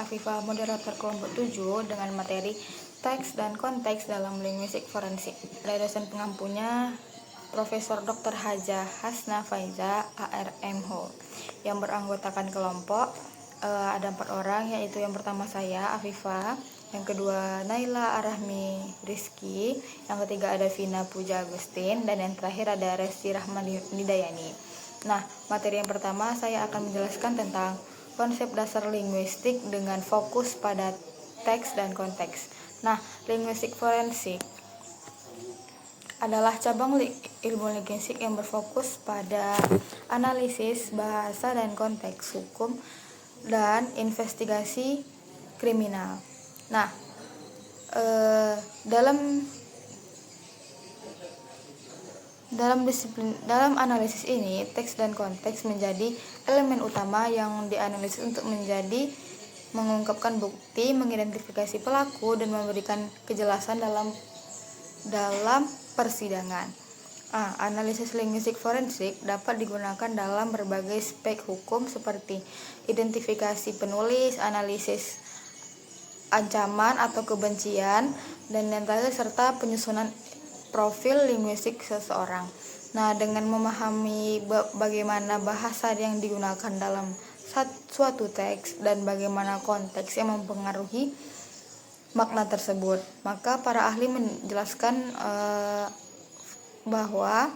Afifah, moderator kelompok 7 dengan materi teks dan konteks dalam linguistik forensik. Dari dosen pengampunya Profesor Dr. Haja Hasna Faiza ARMH yang beranggotakan kelompok ada 4 orang, yaitu yang pertama saya Afifah, yang kedua Naila Arahmi Rizky, yang ketiga ada Vina Puja Agustin, dan yang terakhir ada Resti Rahmani Nidayani. Nah, materi yang pertama saya akan menjelaskan tentang konsep dasar linguistik dengan fokus pada teks dan konteks. Nah, linguistik forensik adalah cabang ilmu linguistik yang berfokus pada analisis bahasa dan konteks hukum dan investigasi kriminal. Nah, dalam analisis ini, teks dan konteks menjadi elemen utama yang dianalisis untuk mengungkapkan bukti, mengidentifikasi pelaku, dan memberikan kejelasan dalam persidangan. Analisis linguistik forensik dapat digunakan dalam berbagai aspek hukum seperti identifikasi penulis, analisis ancaman atau kebencian, dan yang terakhir serta penyusunan profil linguistik seseorang. Nah, dengan memahami bagaimana bahasa yang digunakan dalam suatu teks dan bagaimana konteks yang mempengaruhi makna tersebut, maka para ahli menjelaskan bahwa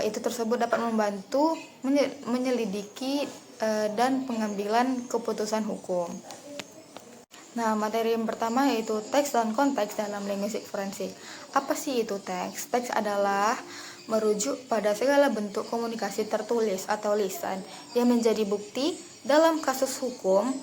itu tersebut dapat membantu menyelidiki dan pengambilan keputusan hukum. Nah, materi yang pertama yaitu teks dan konteks dalam linguistik forensik. Apa sih itu teks? Teks adalah merujuk pada segala bentuk komunikasi tertulis atau lisan yang menjadi bukti dalam kasus hukum.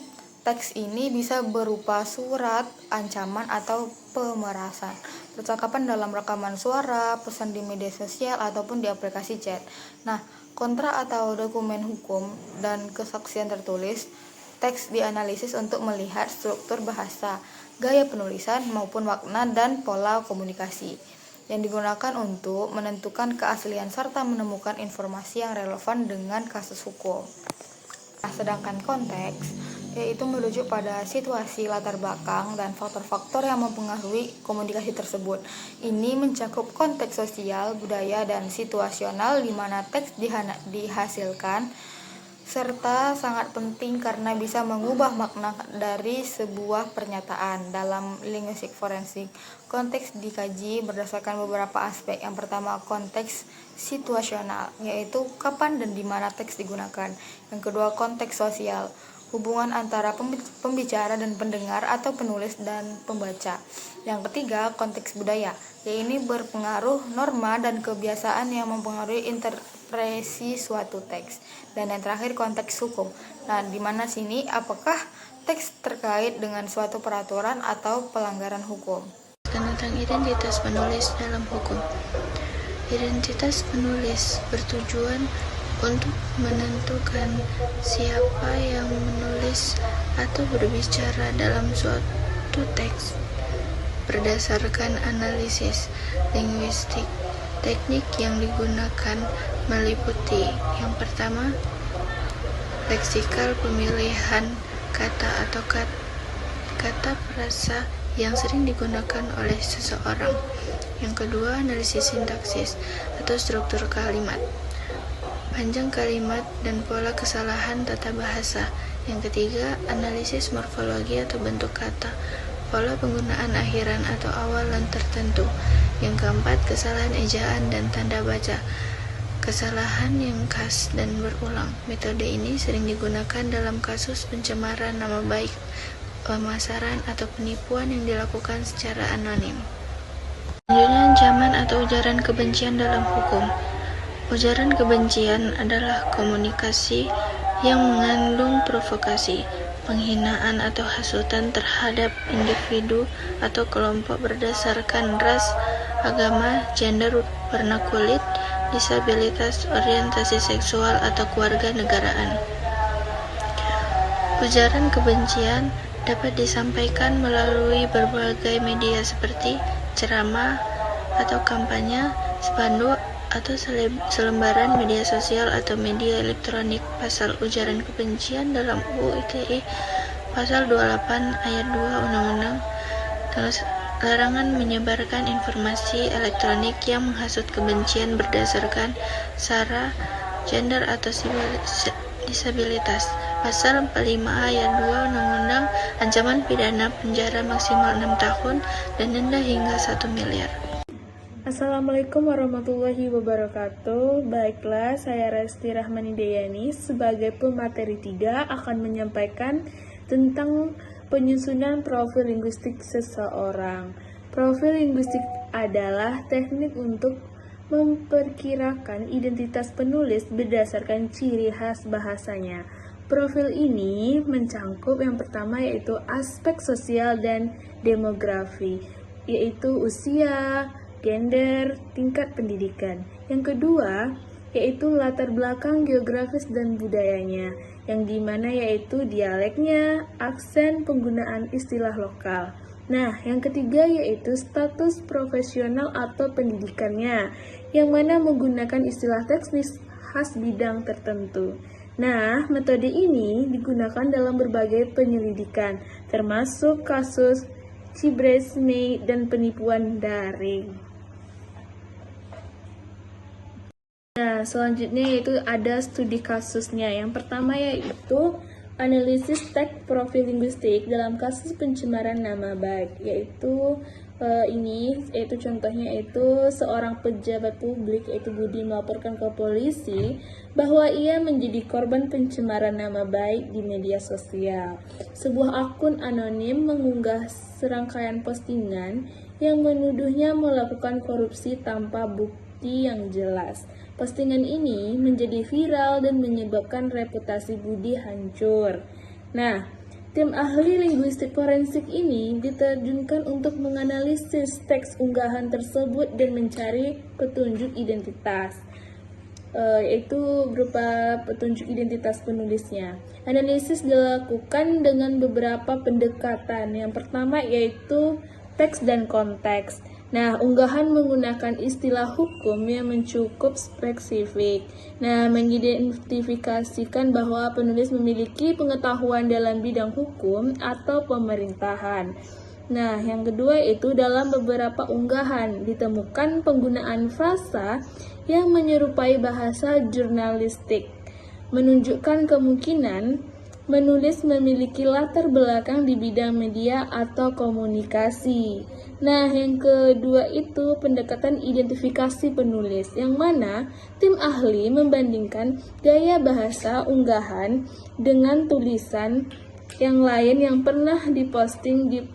Teks ini bisa berupa surat, ancaman, atau pemerasan, percakapan dalam rekaman suara, pesan di media sosial, ataupun di aplikasi chat. Nah, kontrak atau dokumen hukum dan kesaksian tertulis. Teks dianalisis untuk melihat struktur bahasa, gaya penulisan, maupun makna dan pola komunikasi yang digunakan untuk menentukan keaslian serta menemukan informasi yang relevan dengan kasus hukum. Nah, sedangkan konteks yaitu merujuk pada situasi, latar belakang, dan faktor-faktor yang mempengaruhi komunikasi tersebut. Ini mencakup konteks sosial, budaya, dan situasional di mana teks dihasilkan, serta sangat penting karena bisa mengubah makna dari sebuah pernyataan. Dalam linguistik forensik, konteks dikaji berdasarkan beberapa aspek. Yang pertama, konteks situasional, yaitu kapan dan di mana teks digunakan. Yang kedua, konteks sosial, hubungan antara pembicara dan pendengar atau penulis dan pembaca. Yang ketiga, konteks budaya, yaitu berpengaruh norma dan kebiasaan yang mempengaruhi interpresi suatu teks. Dan yang terakhir, konteks hukum. Nah, di mana sini apakah teks terkait dengan suatu peraturan atau pelanggaran hukum. Tentang identitas penulis dalam hukum. Identitas penulis bertujuan untuk menentukan siapa yang menulis atau berbicara dalam suatu teks. Berdasarkan analisis linguistik, teknik yang digunakan meliputi yang pertama, leksikal, pemilihan kata atau kata frasa yang sering digunakan oleh seseorang. Yang kedua, analisis sintaksis atau struktur kalimat, panjang kalimat dan pola kesalahan tata bahasa. Yang ketiga, analisis morfologi atau bentuk kata, pola penggunaan akhiran atau awalan tertentu. Yang keempat, kesalahan ejaan dan tanda baca, kesalahan yang khas dan berulang. Metode ini sering digunakan dalam kasus pencemaran nama baik, pemasaran, atau penipuan yang dilakukan secara anonim. Selanjutnya, ancaman atau ujaran kebencian dalam hukum. Ujaran kebencian adalah komunikasi yang mengandung provokasi, penghinaan atau hasutan terhadap individu atau kelompok berdasarkan ras, agama, gender, warna kulit, disabilitas, orientasi seksual, atau keluarga negaraan. Ujaran kebencian dapat disampaikan melalui berbagai media seperti ceramah atau kampanye, spanduk, atau selembaran media sosial atau media elektronik. Pasal ujaran kebencian dalam UU ITE Pasal 28 ayat 2 Undang-Undang larangan menyebarkan informasi elektronik yang menghasut kebencian berdasarkan sara, gender, atau disabilitas. Pasal 45 ayat 2 Undang-Undang ancaman pidana penjara maksimal 6 tahun dan denda hingga 1 miliar. Assalamualaikum warahmatullahi wabarakatuh. Baiklah, saya Resti Rahmani Deyani sebagai pemateri 3 akan menyampaikan tentang penyusunan profil linguistik seseorang. Profil linguistik adalah teknik untuk memperkirakan identitas penulis berdasarkan ciri khas bahasanya. Profil ini mencangkup yang pertama yaitu aspek sosial dan demografi, yaitu usia, gender, tingkat pendidikan. Yang kedua yaitu latar belakang geografis dan budayanya, yang dimana yaitu dialeknya, aksen, penggunaan istilah lokal. Nah, yang ketiga yaitu status profesional atau pendidikannya, yang mana menggunakan istilah teknis khas bidang tertentu. Nah, metode ini digunakan dalam berbagai penyelidikan, termasuk kasus ciberesme dan penipuan daring. Nah, selanjutnya yaitu ada studi kasusnya. Yang pertama yaitu analisis teks profil linguistik dalam kasus pencemaran nama baik, yaitu yaitu contohnya yaitu seorang pejabat publik yaitu Budi melaporkan ke polisi bahwa ia menjadi korban pencemaran nama baik di media sosial. Sebuah akun anonim mengunggah serangkaian postingan yang menuduhnya melakukan korupsi tanpa bukti yang jelas. Postingan ini menjadi viral dan menyebabkan reputasi Budi hancur. Nah, tim ahli linguistik forensik ini diterjunkan untuk menganalisis teks unggahan tersebut dan mencari petunjuk identitas, yaitu berupa petunjuk identitas penulisnya. Analisis dilakukan dengan beberapa pendekatan. Yang pertama yaitu teks dan konteks. Nah, unggahan menggunakan istilah hukum yang mencukup spesifik. Nah, mengidentifikasikan bahwa penulis memiliki pengetahuan dalam bidang hukum atau pemerintahan. Nah, yang kedua itu dalam beberapa unggahan ditemukan penggunaan frasa yang menyerupai bahasa jurnalistik, menunjukkan kemungkinan menulis memiliki latar belakang di bidang media atau komunikasi. Nah, yang kedua itu pendekatan identifikasi penulis, yang mana tim ahli membandingkan gaya bahasa unggahan dengan tulisan yang lain yang pernah diposting di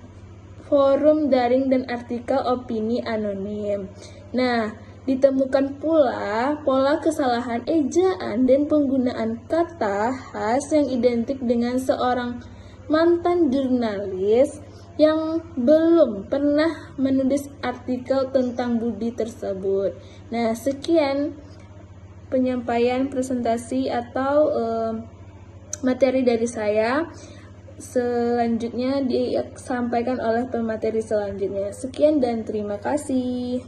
forum daring dan artikel opini anonim. Nah, ditemukan pula pola kesalahan ejaan dan penggunaan kata khas yang identik dengan seorang mantan jurnalis yang belum pernah menulis artikel tentang Budi tersebut. Nah, sekian penyampaian presentasi atau materi dari saya. Selanjutnya disampaikan oleh pemateri selanjutnya. Sekian dan terima kasih.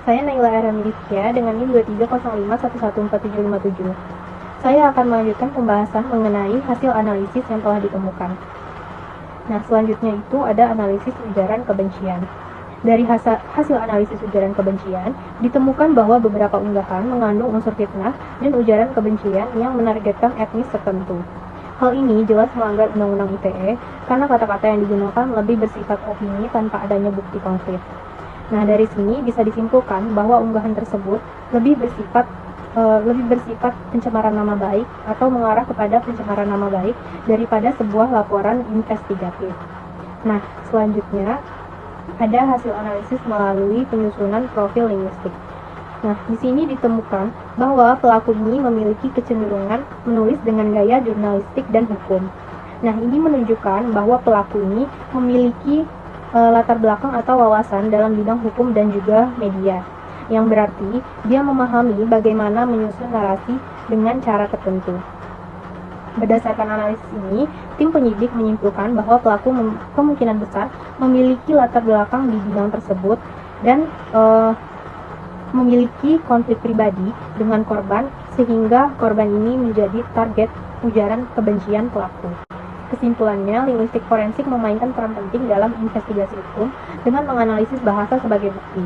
Saya Naila Aramditya dengan NIM 2305114757. Saya akan melanjutkan pembahasan mengenai hasil analisis yang telah ditemukan. Nah, selanjutnya itu ada analisis ujaran kebencian. Dari hasil analisis ujaran kebencian, ditemukan bahwa beberapa unggahan mengandung unsur fitnah dan ujaran kebencian yang menargetkan etnis tertentu. Hal ini jelas melanggar Undang-Undang ITE karena kata-kata yang digunakan lebih bersifat opini tanpa adanya bukti konkret. Nah, dari sini bisa disimpulkan bahwa unggahan tersebut lebih bersifat pencemaran nama baik atau mengarah kepada pencemaran nama baik daripada sebuah laporan investigatif. Nah, selanjutnya ada hasil analisis melalui penyusunan profil linguistik. Nah, di sini ditemukan bahwa pelaku ini memiliki kecenderungan menulis dengan gaya jurnalistik dan hukum. Nah, ini menunjukkan bahwa pelaku ini memiliki latar belakang atau wawasan dalam bidang hukum dan juga media, yang berarti dia memahami bagaimana menyusun narasi dengan cara tertentu. Berdasarkan analisis ini, tim penyidik menyimpulkan bahwa pelaku kemungkinan besar memiliki latar belakang di bidang tersebut dan memiliki konflik pribadi dengan korban sehingga korban ini menjadi target ujaran kebencian pelaku. Kesimpulannya, linguistik forensik memainkan peran penting dalam investigasi hukum dengan menganalisis bahasa sebagai bukti.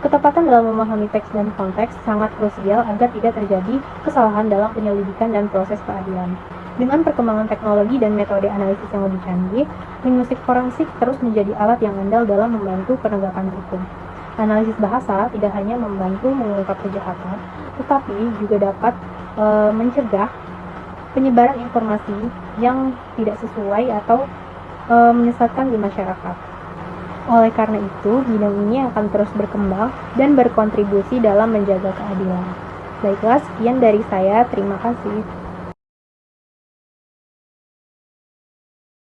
Ketepatan dalam memahami teks dan konteks sangat krusial agar tidak terjadi kesalahan dalam penyelidikan dan proses keadilan. Dengan perkembangan teknologi dan metode analisis yang lebih canggih, linguistik forensik terus menjadi alat yang andal dalam membantu penegakan hukum. Analisis bahasa tidak hanya membantu mengungkap kejahatan, tetapi juga dapat mencegah penyebaran informasi yang tidak sesuai atau menyesatkan di masyarakat. Oleh karena itu, bidang ini akan terus berkembang dan berkontribusi dalam menjaga keadilan. Baiklah, sekian dari saya. Terima kasih.